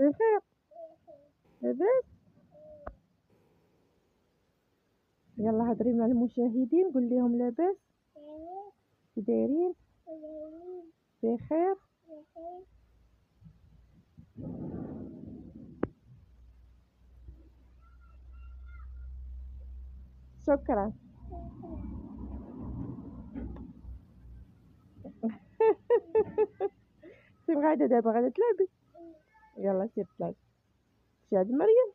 بخير لاباس. يلا هضري مع المشاهدين، قول لهم لاباس كي دايرين بخير. شكرا. فين غادا دابا؟ غادا تلعبي؟ يلا سير تلعبي. شي عند مريم؟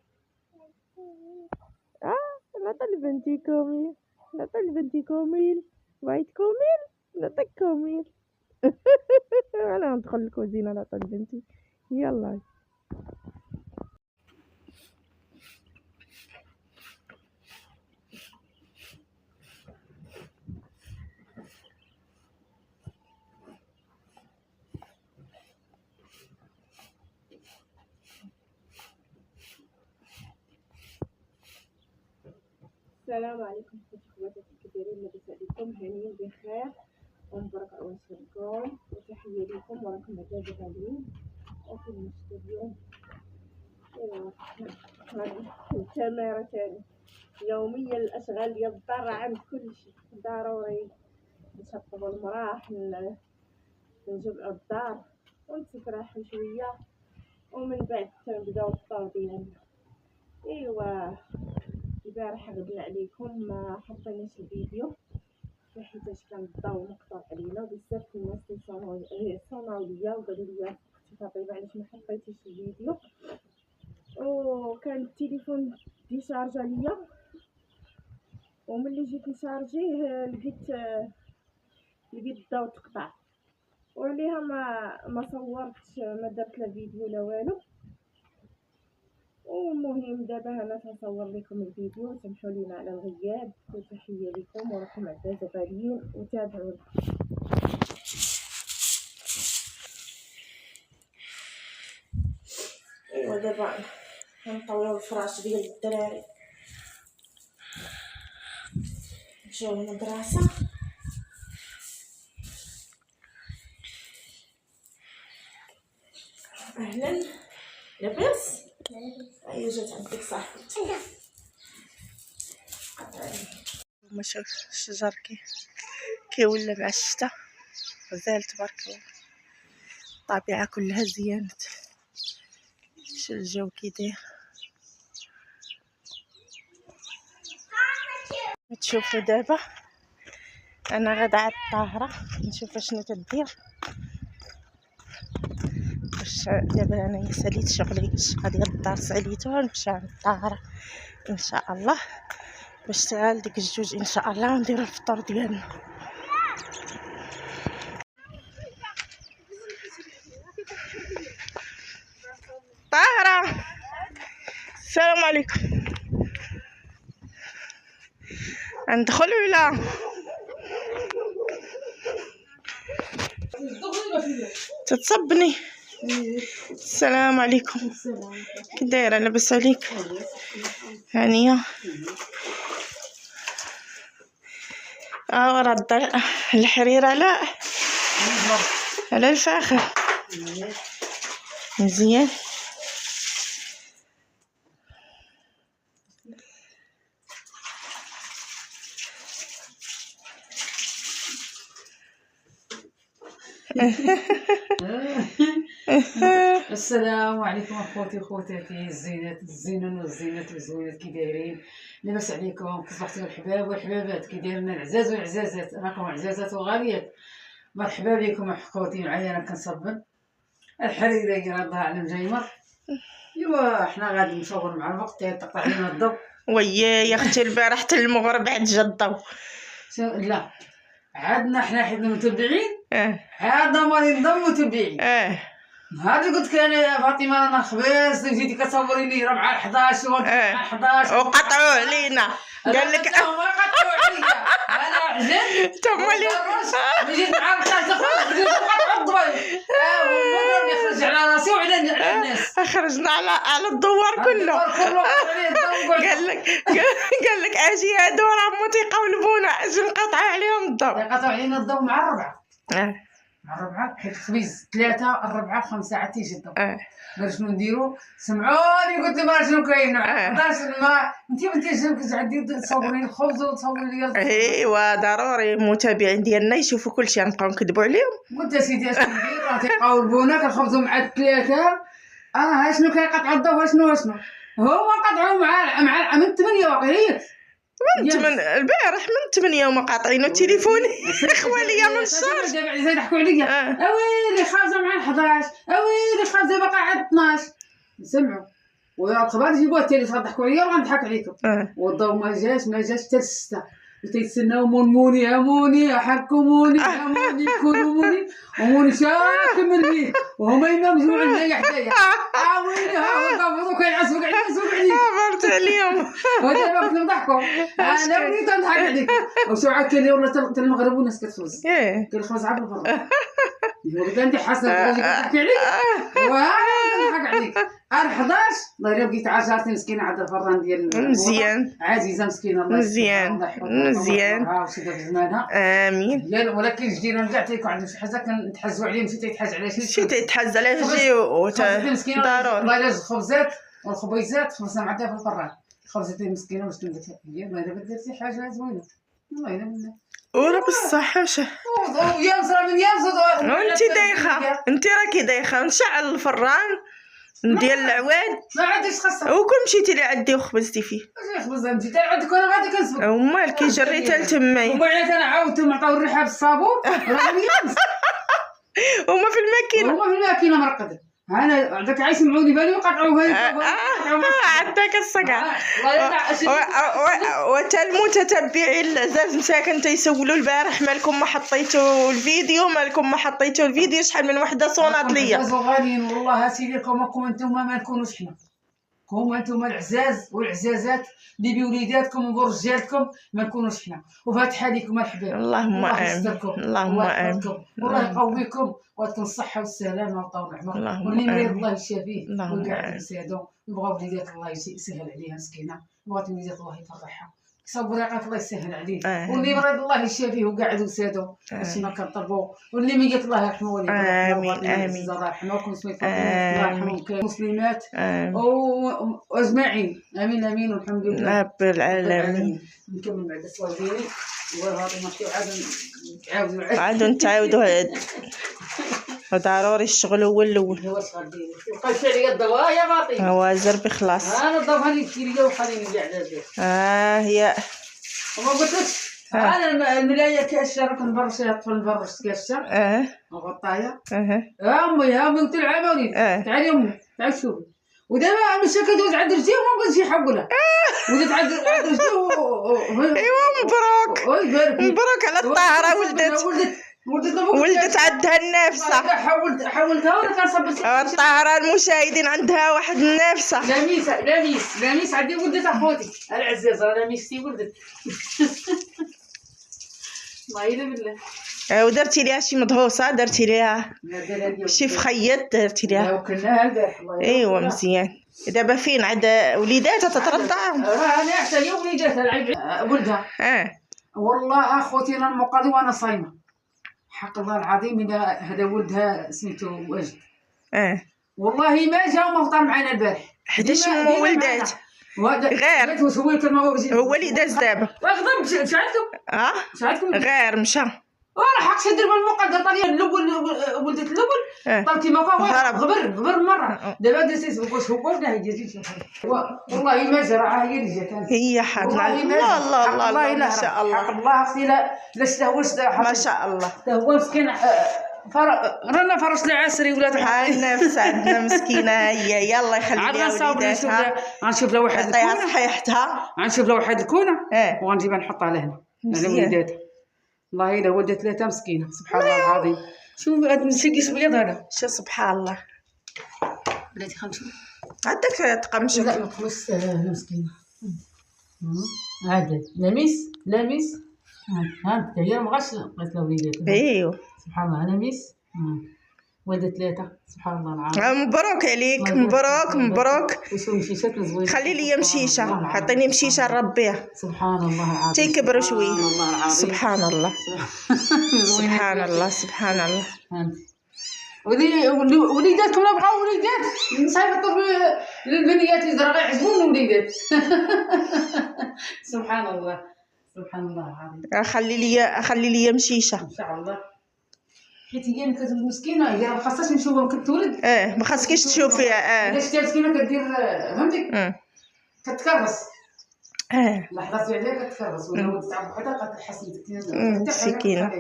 نعطي لبنتي كوميل، نعطي لبنتي كوميل، بغيت كوميل نعطيك كوميل. انا ندخل الكوزينه نعطي لبنتي. يلا السلام عليكم اخواتي الكبيرين، لاباس عليكم؟ هانيين بخير ومبارك اواشركم، وتحيه لكم وراكم عزاز غاليين وفي الاستوديو. التمارة تاني يوميا، الاشغال ديال الدار عند كل شيء ضروري. نشطب المراح، نجمعو الدار ونتفرحو شويه، ومن بعد تنبداو الفطور ديالنا. ايوا البارح غبنا عليكم ما حطيناش الفيديو حيتاش كان الضو مقطوع علينا، بزاف الناس صوناو ليا وقالوا لي اختي فاطمه علاش ما حطيتيش الفيديو، وكان التليفون ديشارجا ليا، وملي جيت نشارجيه لقيت الضو تقطع، وعليها ما صورتش، ما درت لا فيديو لا والو. ومهم دابا انا تنصور لكم الفيديو، سمحوا لينا على الغياب، وتحيه لكم وراكم عزاز غاليين وتابعونا. ايوا دابا غنطويو الفراش ديال الدراري مشاو للمدرسه. اهلا لاباس؟ هيا جات عندك صاحبتي. هما شوف الشجر كي ولا مع الشتا غزال تبارك الله، الطبيعه كلها زينت. شو الجو كي داير، تشوفوا دابا انا غادا على الطاهره نشوف اشنو تدير. باش دابا انا ساليت شغلي، الشقه ديال الدار ساليتوها، نمشي على الطاهره ان شاء الله باش تعال ديك الجوج ان شاء الله وندير الفطور ديالنا. طاهره السلام عليكم، ندخل ولا تتصبني؟ السلام عليكم، كي دايره؟ لاباس عليك؟ هانيه. ورا الحريره لا على الفاخر مزيان. السلام عليكم اخوتي وخواتاتي الزينون والزينات كي دايرين؟ لاباس عليكم؟ كتصبحتوا الحباب والحبابات؟ كي دايرين العزاز والعزازات؟ راكم عزازات وغاليات، مرحبا بكم اخوتي. معايا انا كنصبن الحريره راه على مجيمر. ايوا حنا غادي نصور مع الوقت، تقطع لنا الضو. ويا يا اختي البارح حتى المغرب عاد جا الضو. لا عادنا حنا حيت المتبعين، عادنا مالي نضم متبعين. هذا قلت لك انا يا فاطمه انا خبيص، جيتي كتصوريني 4 11 و 11 وقطعوا علينا. قال لك ما قطعوا عليا انا عجل ثم اللي جيت معاك تخرج قطعوا الضوي، والمضرب يخرج على راسي وعلى الناس. خرجنا على الدوار كله. قال لك اجي هادو راهم تيقولبونا اجي نقطعوا عليهم الضو. يقطعوا علينا الضو مع الربعه. الربعة حيت الخبيز 3 4 5 عاد تيجي الضو. غير شنو نديرو؟ سمعوني قلت لهم راه شنو كاين 11 ما انت كتعدي تصوري الخبز وتصوري لي. ايوا ضروري المتابعين ديالنا يشوفوا كلشي، غنبقاو نكذبوا عليهم. قلت اسيدي اش ندير؟ راه تيبقاو البونه كنخبزو مع الثلاثه. ها شنو كيقطعوا الضو؟ شنو هما قطعوا مع من 8 واقيلا. من 8 البارح من 8 وما قاطعينو تليفوني. خواليا من الشهر دابا زيد يضحكوا عليا. اويلي خارجه مع 11، اويلي خارجه باقا عاد 12. نسمعوا والخبار يجيبوها التالي تضحكوا عليا وغنضحك عليكم. والضو ما جاش حتى ل6 وتيتسناو موني هاموني حركموني هاموني كلموني وموني شاكم البيت وهما يما مجموعين ليا حدايا. ويلي ها هو كنفضو كيعصبوا عليا. عبرت عليهم ودابا كنت نضحكوا. انا وليت نضحك عليك. وشو عاد كاين ولا حتى المغرب والناس كتخبز كنخبز عاد البر. وليت عندي حسنه تضحكي عليك وها نضحك عليك. 11 الله الا بقيت عاشرتي مسكينه عند الفران ديال مزيان عزيزه مسكينه الله مزيان وشي داك زمانها. امين. ولكن جدينا كاع تيكون عندهم شي حاجه كنتحزوا عليهم. شي تيتحاز على شي تيتحز على شي ضروري. الله الا الخبزات والخبيزات خبزنا مع في الفران. خبزتي مسكينه واش تندير هي الله الا درتي حاجه زوينه والله الا بالله. ورا بالصحة يا مصرا من يا انت دايخه، انت راكي دايخه. نشعل الفران ندير العواد ما عنديش خاصه وكون مشيتي لعندي وخبزتي فيه. اش خبزه انت تا عندك وانا غادي كنسبق. ومال كي جريتها لتمايا ومن بعد انا عاودتهم عطاو الريحه بالصابون راه ميامس. هما في الماكينه مرقده. انا عندك عايش معوني بالي وقطعوا عندك الصقع. وتا المتتبعين العزاز مساكن تيسولوا البارح مالكم ما حطيتوا الفيديو شحال من وحده صونات ليا. غاليين والله اسيدي لكم انتم ما نكونوش حنا. كوما انتم العزاز والعزازات اللي بوليداتكم وبرجالكم ما نكونوش حنا. وفاتحه ليكم الحباب. اللهم امين. اللهم امين. والله يقويكم وتكون الصحه والسلامه وطول العمر. واللي مريض الله يشافيه ويقعد يساعدو. يبغى وليدات الله يسهل عليها مسكينه. بغات وليدات الله يفرحها. صبري عاد الله يسهل عليه. واللي مريض الله يشافيه وقاعد وسادو ماشي ما كنطلبوا. واللي ميت الله يرحمه والديه. امين. الله يرحمكم ويسمي الله يرحمكم المسلمات واجمعين. امين والحمد لله رب العالمين. نكمل بعد السؤال ديالي وغادي نمشيو عاد نتعاودوا ضروري الشغل هو الاول. واش غديري؟ بقى عليا الضوا يا باطي. هو زربي خلاص. انا الضوا هاني نمشي ليا وخليني نرجع للبيت. هي وما قلتلكش انا الملايه كاشه راك نبرشها نبرش كاشه غطايه. امي قلت لها عام وليدي تعالي امي تعالي شوفي. ودابا مشى كدوز عند رجليه وما بغاش يحولها. ولات عند رجليه. ايوا مبروك على الطاهره. ولدت عندها النافسه. حولتها ولا كنصبت الطاهره المشاهدين عندها واحد النافسه. لاميس عندي ولدت اخوتي العزاز. راه لاميستي ولدت. الله الا بالله. ودرتي ليها شي مدهوصه؟ درتي ليها شي فخيط؟ درتي ليها وكلناها البارح. ايوا مزيان. دابا فين عند وليداتها تترضع؟ انا حتى اليوم وليداتها العيب ولدها. والله اخوتي انا المقاضي وانا صايمه حق الله العظيم. اذا هذا ولدها سميتو واجد. والله ما جا وما فطر معنا البارح. حيتاش مو ولدات غير هو اللي داز دابا. غضب شعلتكم غير مشى. راه حق شدر بالمقدر طاليه الاول ولدت الاول طلتي ما فيها غبر مره. دابا درتي واش هو ولا هي جاتي والله ما جرى. هي اللي جات هي حاضره. الله ما شاء الله. حق الله اختي لا استهوش ما شاء الله. هو مسكين رانا فرش العسري ولاد النفس عندنا مسكينه. هي يلا يخلي لها وليداتها. غنشوف لها واحد الكونه صحيحتها. غنشوف لها واحد الكونه وغنجيبها نحطها لهنا لوليداتها. والله الا ولدت 3 مسكينه سبحان الله العظيم. شوف هاد المسكيس بيض هذا شو سبحان الله. بلاتي خنشوف عندك تقمشك. لا ما تقمش مسكينه. هذا لاميس ها هي ما بغاش لقيت لها وليداتها. ايوا سبحان الله. لاميس ولدت 3 سبحان الله العظيم. مبروك عليك، مبروك مبروك. وشو مشيشات زوينه. خلي لي مشيشه، عطيني مشيشه نربيها. سبحان الله العظيم. تيكبروا شويه. سبحان الله العظيم. سبحان الله. سبحان الله سبحان الله. وليداتكم لا بغاو وليدات نصايبطوا للبنيات يزرعوا يعجبون وليدات. سبحان الله سبحان الله العظيم. خلي لي مشيشه ان شاء الله. حيت هي كتولي مسكينه، هي ما خاصهاش نشوفها كتولد. ما خاصكيش تشوفيها. الا شتيها مسكينه كدير فهمتي كتكرس. لحظات عليها كتكرس ولا ولد تعب وحدها كتحس مسكينه.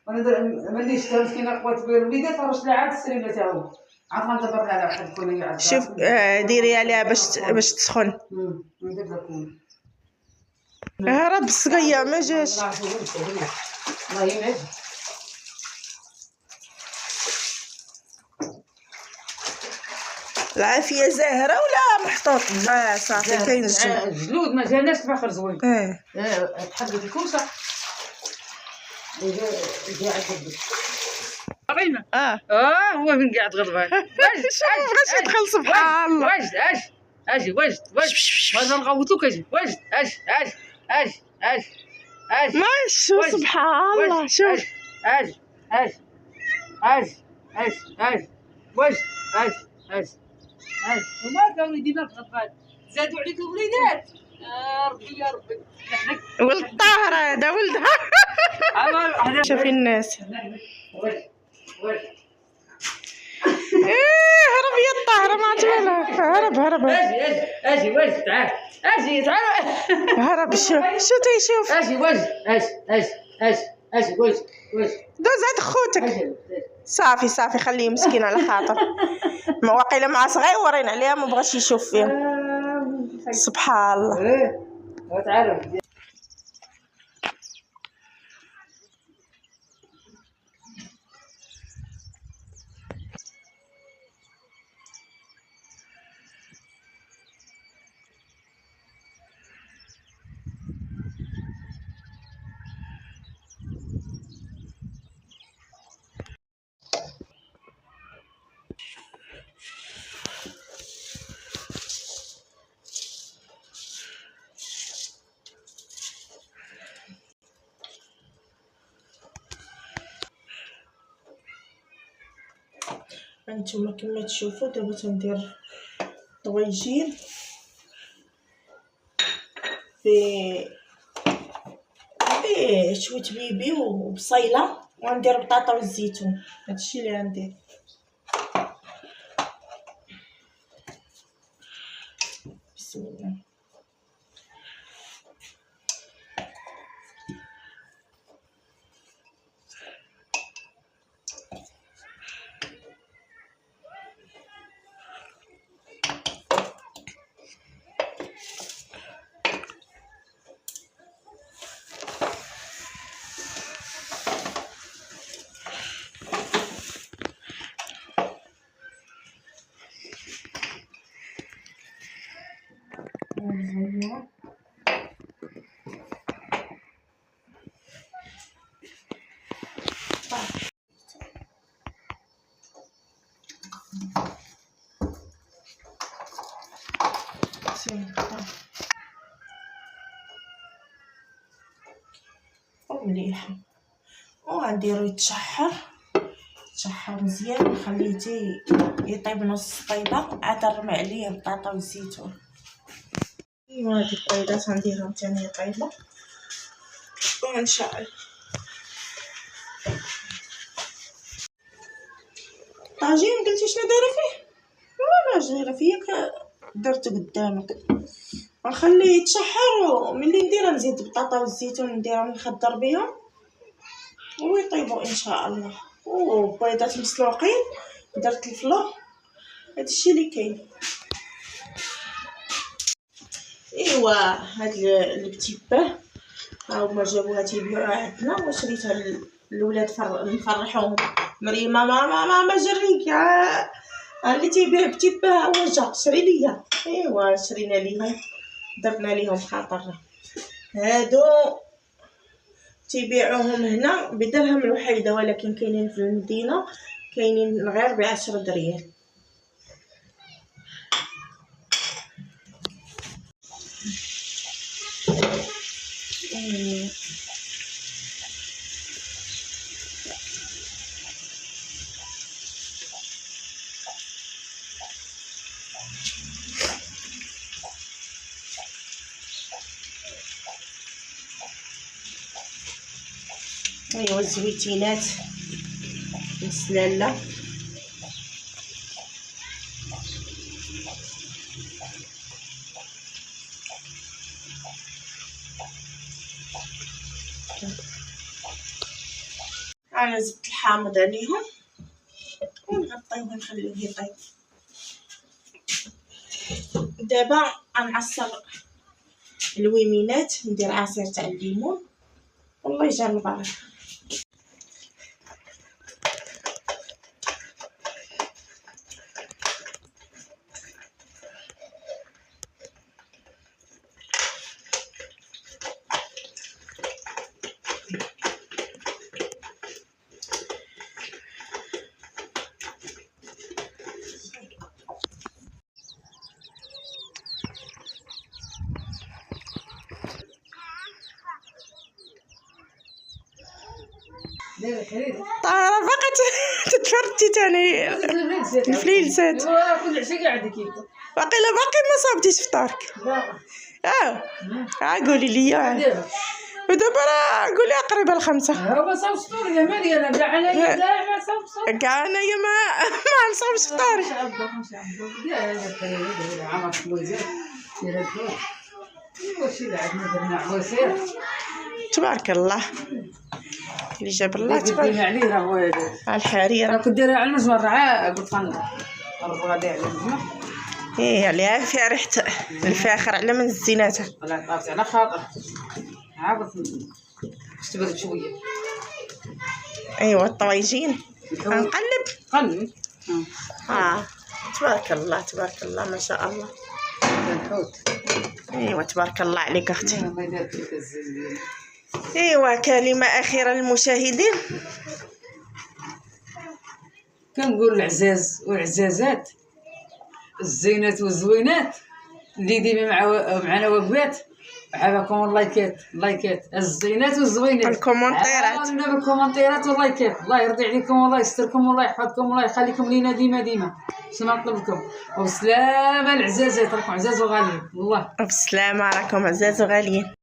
وانا ملي شفتها مسكينه قوات الوليدات فرشت لها عاد السريره تا هو عاد غندبر لها واحد كون هي. شوف ديري عليها باش تسخن. ندير لكم هرب الصغير ما جاش. الله ينعم. العافيه زاهره ولا محطوط؟ صافي كاين الجلود ما جاناش فاخر زوين. تحدد الكوسه يجي عندك غيمه. هو من قاعد غضبان. بغاش يدخل سبحان الله. واجد اجي واجد ما نغوتوك. اجي واجد اجي ماشي سبحان الله. شوف اجي واجد وما كانوا يدينا غضبان زادوا عليك الوليدات. ربي يا ربي. ولد طاهر هذا ولدها. شوفي الناس. هرب يا الطاهرة ما عجبها. هرب اجي واجد تعال هرب. شو تيشوف. اجي واجد واجد دوز عند خوتك. صافي خليه مسكين على خاطر ما واقيلا مع صغيورين عليها ما بغاش يشوف فيهم. سبحان الله. تعرف هانتوما كما تشوفوا دابا تندير طويجين شويه بيبي وبصيله وغندير بطاطا والزيتون. هادشي اللي غندير. بسم الله. ومليح وغنديرو يتشحر مزيان ونخليه حتى يطيب نص طيبه عاد نرمي عليه البطاطا والزيتون. ايوا هاد البيضات غنديرهم ثاني طيبه ونشعل. طاجين قلتي شنو دايره فيه؟ ما دايره فيه درت قدامك. غنخليه يتشحر وملي ندير نزيد البطاطا والزيتون نديرهم نخدر بهم ويطيبوا ان شاء الله. وبيضات مسلوقين درت الفلور. هادشي اللي كاين. ايوا هاد البتي با ها هما جابوها تيبيعوها عندنا وشريتها للولاد نفرحوهم. مريمه ما جريك اللي تيبيع بتي با هو جا شري ليا. ايوا شرينا ليهم درنا ليهم خاطر هادو تيبيعوهم هنا بدرهم الوحيده ولكن كاينين في المدينه كاينين غير ب10 ريال. ايوا الزويتينات مسلاله. انا زدت الحامض عليهم ونغطيه ونخليه يطيب. دابا غنعصر الويمينات، ندير عصير تاع الليمون والله يجعل البركه. طاهرة فقط تتفرجي تاني الفليلسات. كل عشيه قاعد كيكو. باقي ما صابتيش فطارك. قولي لي ودابا راه قولي قريبه ل5. هو صاب فطور يا مالي انا كاع انايا ما صاب فطور. كاع انايا ما نصاوبش فطاري. تبارك الله اللي جاب الله تبارك عليه. راه هو الحريره كنت دايره على المجمر عا قلت غادي على المجمر. عليها فيها ريحه الفاخر على من الزيناتها. والله طابت على خاطر عابط تبرد شويه. ايوا الطوايجين غنقلب قلبي. تبارك الله تبارك الله ما شاء الله. الحوت. ايوا تبارك الله عليك اختي. الله يبارك فيك الزين. ايوا كلمه اخيره للمشاهدين. كنقول العزاز والعزازات، الزينات والزوينات اللي ديما معنا وقفات، عافاكم اللايكات الزينات والزوينات، الكومونتيرات بالكومونتيرات واللايكات. الله يرضي عليكم والله يستركم والله يحفظكم والله يخليكم لينا ديما. شنو نطلب لكم؟ وبسلامه العزازات، راكم عزاز وغاليين والله. وبسلامه راكم عزاز وغاليين.